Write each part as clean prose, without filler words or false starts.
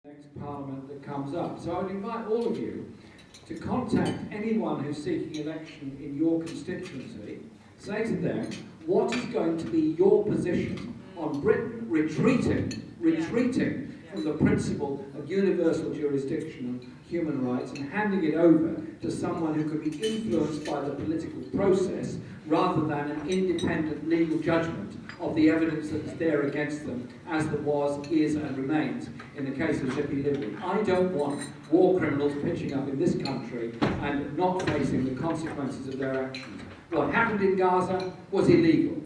next Parliament that comes up. So I would invite all of you to contact anyone who's seeking election in your constituency. Say to them, what is going to be your position on Britain retreating from the principle of universal jurisdiction and human rights and handing it over to someone who could be influenced by the political process rather than an independent legal judgment of the evidence that's there against them, as there was, is and remains in the case of Zippy Libby. I don't want war criminals pitching up in this country and not facing the consequences of their actions. What happened in Gaza was illegal.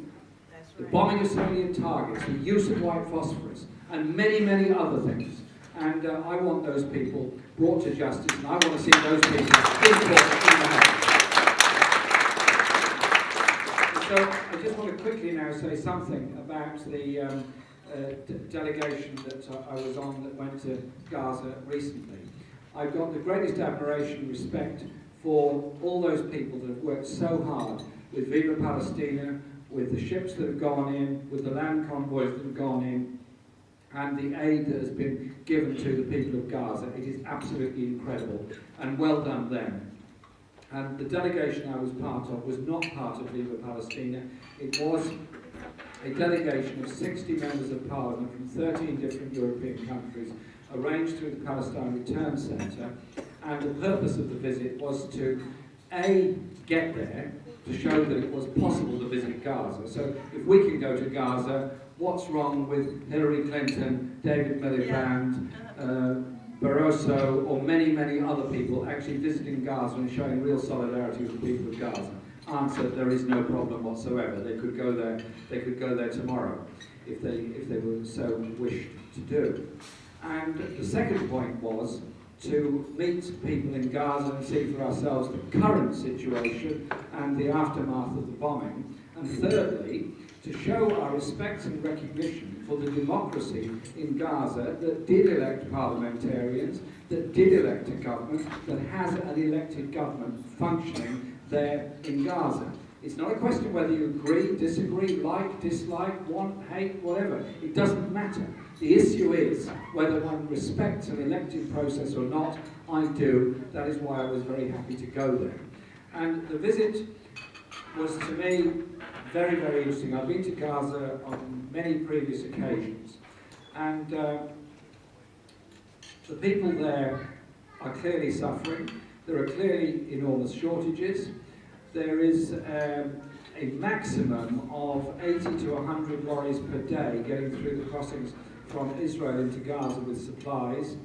The bombing of civilian targets, the use of white phosphorus, and many, many other things. And I want those people brought to justice, and I want to see those people in court in the House. So I just want to quickly now say something about the delegation that I was on that went to Gaza recently. I've got the greatest admiration and respect for all those people that have worked so hard with Viva Palestina, with the ships that have gone in, with the land convoys that have gone in, and the aid that has been given to the people of Gaza. It is absolutely incredible, and well done them. And the delegation I was part of was not part of Viva Palestina. It was a delegation of 60 members of Parliament from 13 different European countries, arranged through the Palestine Return Centre, and the purpose of the visit was to, A, get there, to show that it was possible to visit Gaza. So if we can go to Gaza, what's wrong with Hillary Clinton, David Miliband, Barroso, or many, many other people actually visiting Gaza and showing real solidarity with the people of Gaza? Answer: there is no problem whatsoever. They could go there. They could go there tomorrow if they were so wished to do. And the second point was to meet people in Gaza and see for ourselves the current situation and the aftermath of the bombing. And thirdly, to show our respect and recognition for the democracy in Gaza that did elect parliamentarians, that did elect a government, that has an elected government functioning there in Gaza. It's not a question whether you agree, disagree, like, dislike, want, hate, whatever. It doesn't matter. The issue is whether one respects an elected process or not. I do. That is why I was very happy to go there. And the visit was, to me, very, very interesting. I've been to Gaza on many previous occasions, and the people there are clearly suffering. There are clearly enormous shortages. There is a maximum of 80 to 100 lorries per day getting through the crossings from Israel into Gaza with supplies.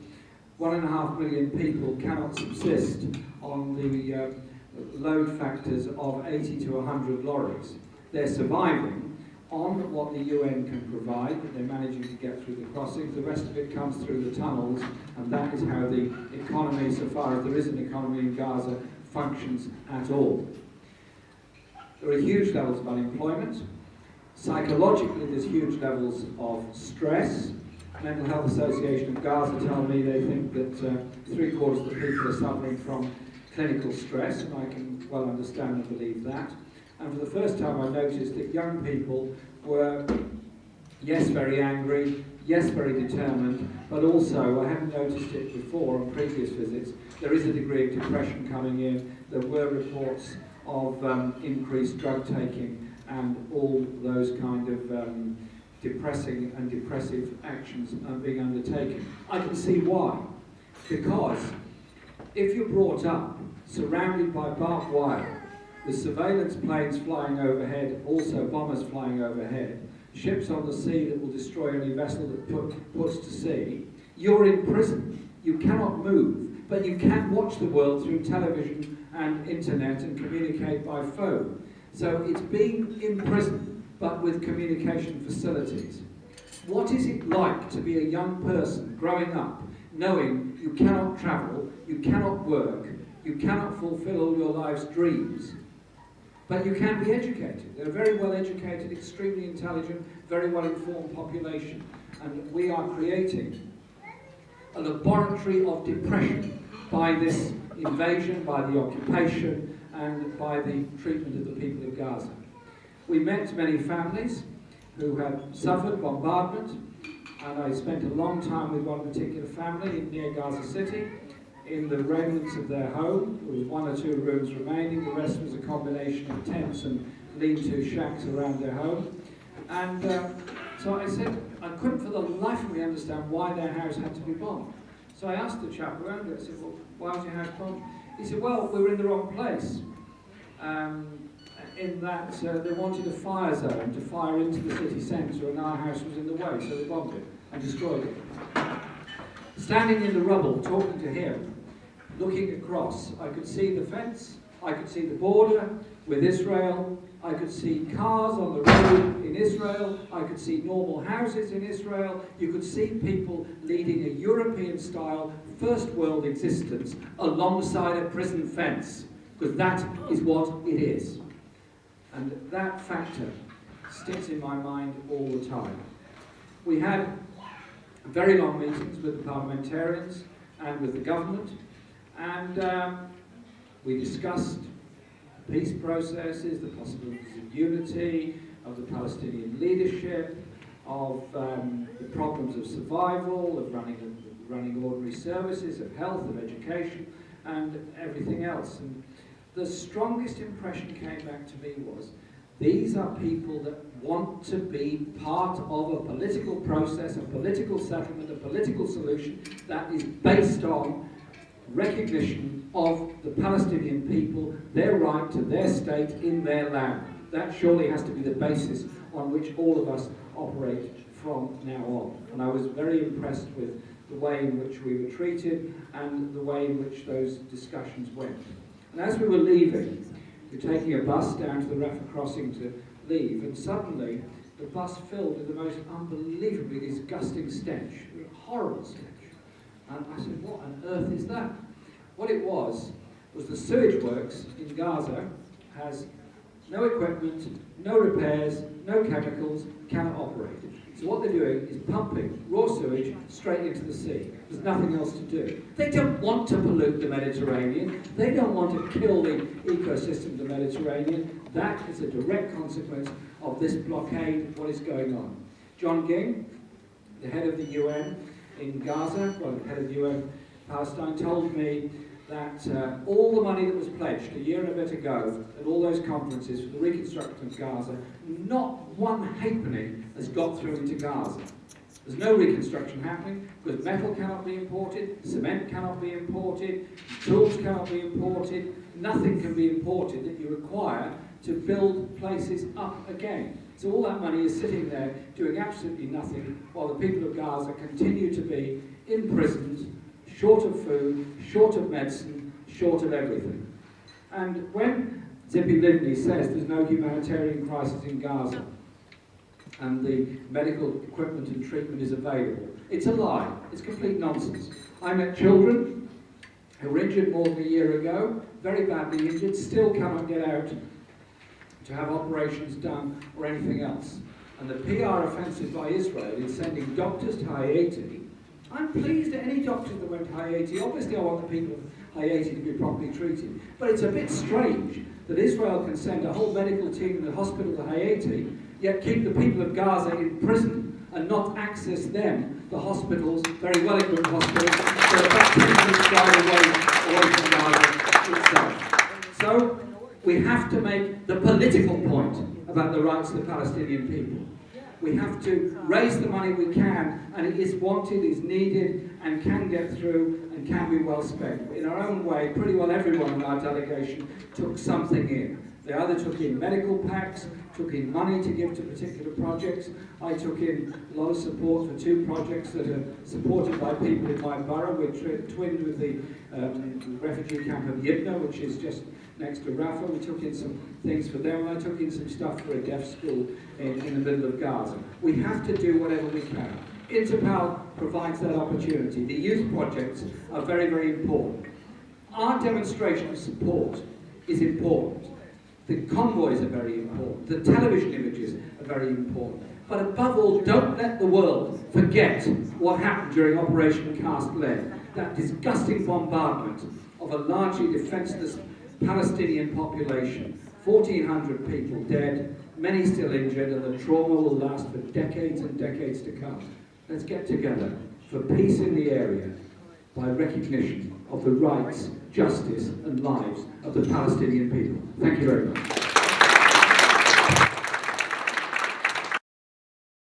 1.5 million people cannot subsist on the load factors of 80 to 100 lorries. They're surviving on what the UN can provide, but they're managing to get through the crossings. The rest of it comes through the tunnels, and that is how the economy, so far as there is an economy in Gaza, functions at all. There are huge levels of unemployment. Psychologically, there's huge levels of stress. Mental Health Association of Gaza tell me they think that 3/4 of the people are suffering from clinical stress, and I can well understand and believe that. And for the first time I noticed that young people were, yes, very angry, yes, very determined, but also, I haven't noticed it before on previous visits, there is a degree of depression coming in. There were reports of increased drug taking and all those kind of depressing and depressive actions being undertaken. I can see why. Because if you're brought up surrounded by barbed wire, with surveillance planes flying overhead, also bombers flying overhead, ships on the sea that will destroy any vessel that puts to sea, you're in prison. You cannot move, but you can watch the world through television and internet and communicate by phone. So it's being in prison, but with communication facilities. What is it like to be a young person growing up, knowing you cannot travel, you cannot work, you cannot fulfill all your life's dreams, but you can be educated? They're a very well educated, extremely intelligent, very well informed population. And we are creating a laboratory of depression by this invasion, by the occupation, and by the treatment of the people of Gaza. We met many families who had suffered bombardment, and I spent a long time with one particular family near Gaza City, in the remnants of their home. There was 1 or 2 rooms remaining, the rest was a combination of tents and lean-to shacks around their home. And so I said, I couldn't for the life of me understand why their house had to be bombed. So I asked the chap around it, I said, well, why was your house bombed? He said, well, we were in the wrong place. In that they wanted a fire zone to fire into the city centre, and our house was in the way, so they bombed it and destroyed it. Standing in the rubble, talking to him, looking across, I could see the fence, I could see the border with Israel, I could see cars on the road in Israel, I could see normal houses in Israel, you could see people leading a European-style first world existence alongside a prison fence, because that is what it is. And that factor sticks in my mind all the time. We had very long meetings with the parliamentarians and with the government, and we discussed peace processes, the possibilities of unity, of the Palestinian leadership, of the problems of survival, of running ordinary services, of health, of education, and everything else. And the strongest impression came back to me was, these are people that want to be part of a political process, a political settlement, a political solution that is based on recognition of the Palestinian people, their right to their state in their land. That surely has to be the basis on which all of us operate from now on. And I was very impressed with the way in which we were treated and the way in which those discussions went. And as we were leaving, we were taking a bus down to the Rafah crossing to leave, and suddenly the bus filled with the most unbelievably disgusting stench, a horrible stench. And I said, what on earth is that? What it was the sewage works in Gaza has no equipment, no repairs, no chemicals, cannot operate. So what they're doing is pumping raw sewage straight into the sea. There's nothing else to do. They don't want to pollute the Mediterranean. They don't want to kill the ecosystem of the Mediterranean. That is a direct consequence of this blockade, what is going on. John Ging, the head of the UN in Gaza, well, the head of the UN Palestine, told me that all the money that was pledged a year and a bit ago at all those conferences for the reconstruction of Gaza, not one halfpenny has got through into Gaza. There's no reconstruction happening because metal cannot be imported, cement cannot be imported, tools cannot be imported, nothing can be imported that you require to build places up again. So all that money is sitting there doing absolutely nothing while the people of Gaza continue to be imprisoned, short of food, short of medicine, short of everything. And when Zippy Livni says there's no humanitarian crisis in Gaza and the medical equipment and treatment is available, it's a lie. It's complete nonsense. I met children who were injured more than a year ago, very badly injured, still cannot get out to have operations done or anything else. And the PR offensive by Israel in sending doctors to Haiti, I'm pleased at any doctors that went to Haiti. Obviously I want the people of Haiti to be properly treated. But it's a bit strange that Israel can send a whole medical team in the hospital to Haiti, yet keep the people of Gaza in prison and not access them, the hospitals, very well-equipped hospitals, that are about 10 minutes drive away from Gaza itself. So we have to make the political point about the rights of the Palestinian people. We have to raise the money we can, and it is wanted, is needed, and can get through, and can be well spent. In our own way, pretty well everyone in our delegation took something in. They either took in medical packs, took in money to give to particular projects. I took in a lot of support for 2 projects that are supported by people in my borough. We're twinned with the refugee camp of Yibna, which is just next to Rafah. We took in some things for them, and I took in some stuff for a deaf school in the middle of Gaza. We have to do whatever we can. Interpal provides that opportunity. The youth projects are very, very important. Our demonstration of support is important. The convoys are very important. The television images are very important. But above all, don't let the world forget what happened during Operation Cast Lead. That disgusting bombardment of a largely defenseless Palestinian population. 1,400 people dead, many still injured, and the trauma will last for decades and decades to come. let's get together for peace in the area by recognition of the rights, justice and lives of the Palestinian people. Thank you very much.